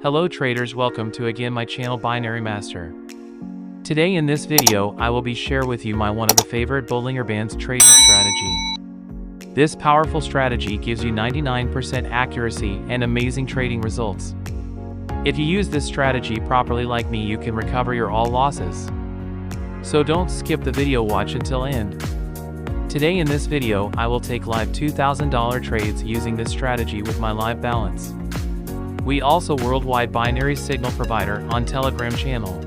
Hello traders, welcome to again my channel Binary Master. Today in this video I will be share with you my one of the favorite Bollinger Bands trading strategy. This powerful strategy gives you 99% accuracy and amazing trading results. If you use this strategy properly like me, you can recover your all losses. So don't skip the video, watch until end. Today in this video I will take live $2,000 trades using this strategy with my live balance. We also worldwide binary signal provider on Telegram channel.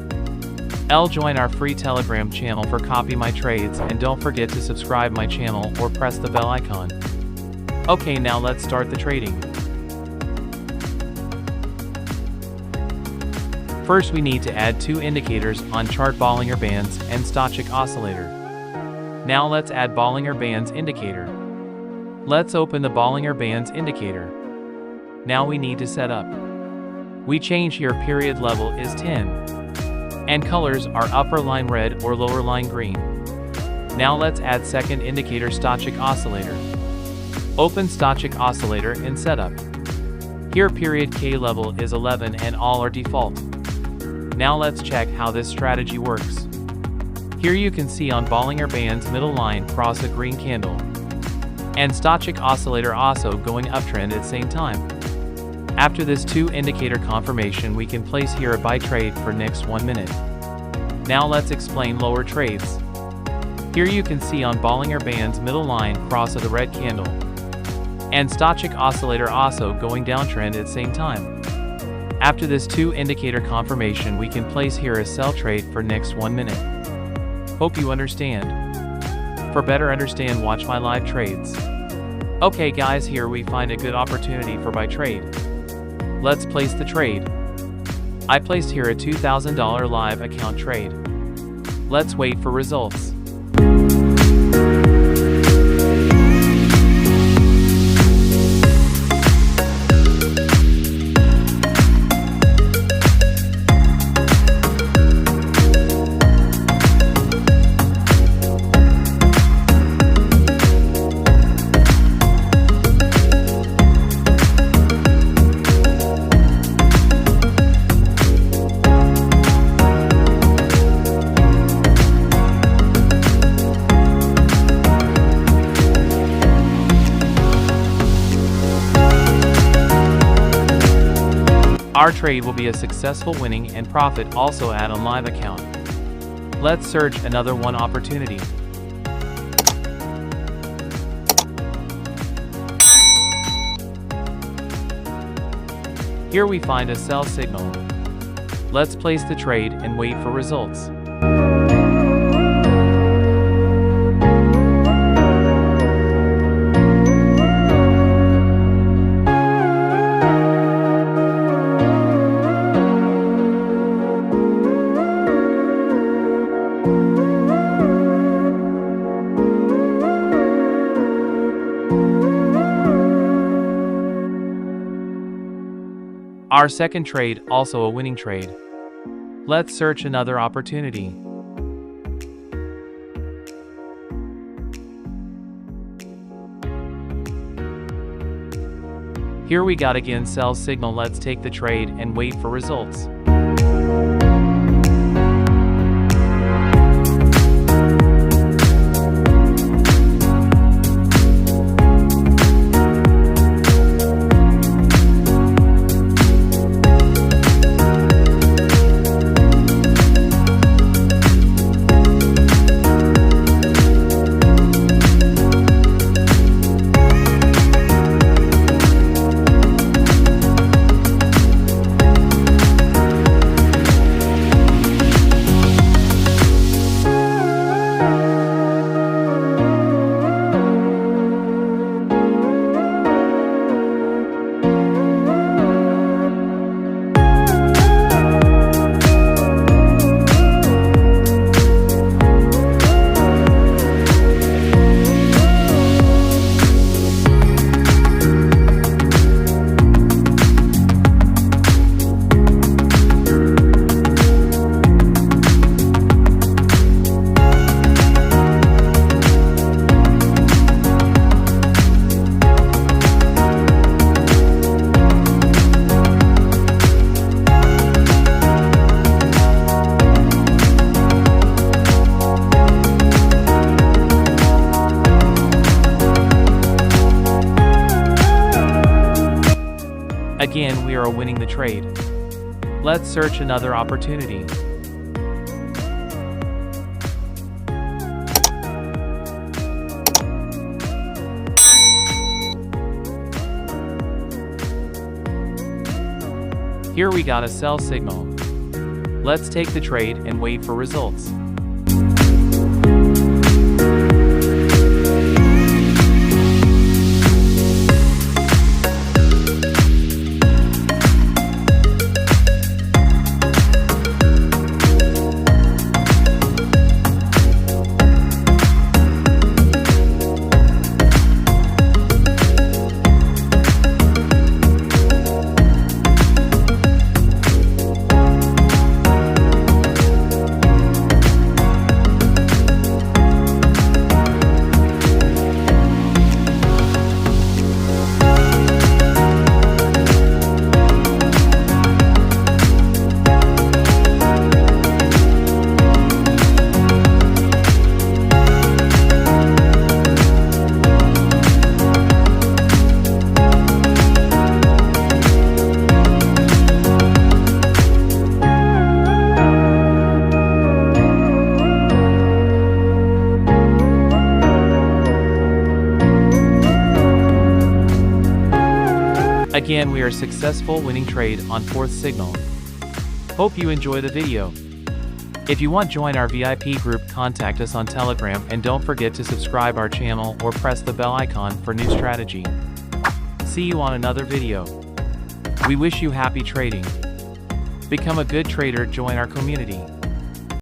Join our free Telegram channel for copy my trades, and don't forget to subscribe my channel or press the bell icon. Okay, now let's start the trading. First we need to add two indicators on chart Bollinger Bands and stochastic oscillator. Now let's add Bollinger Bands indicator. Let's open the Bollinger Bands indicator. Now we need to set up. We change here period level is 10. And colors are upper line red or lower line green. Now let's add second indicator stochastic oscillator. Open stochastic oscillator and setup. Here period K level is 11 and all are default. Now let's check how this strategy works. Here you can see on Bollinger Bands middle line cross a green candle. And stochastic oscillator also going uptrend at same time. After this two indicator confirmation, we can place here a buy trade for next 1 minute. Now let's explain lower trades. Here you can see on Bollinger Bands middle line cross of the red candle. And stochastic oscillator also going downtrend at same time. After this two indicator confirmation, we can place here a sell trade for next 1 minute. Hope you understand. For better understand, watch my live trades. Okay guys, here we find a good opportunity for buy trade. Let's place the trade. I placed here a $2,000 live account trade. Let's wait for results. Our trade will be a successful winning and profit also add on live account. Let's search another one opportunity. Here we find a sell signal. Let's place the trade and wait for results. Our second trade, also a winning trade. Let's search another opportunity. Here we got again sell signal. Let's take the trade and wait for results. Again, we are winning the trade. Let's search another opportunity. Here we got a sell signal. Let's take the trade and wait for results. Again, we are successful winning trade on fourth signal. Hope you enjoy the video. If you want join our VIP group, contact us on Telegram, and don't forget to subscribe our channel or press the bell icon for new strategy. See you on another video. We wish you happy trading. Become a good trader, join our community.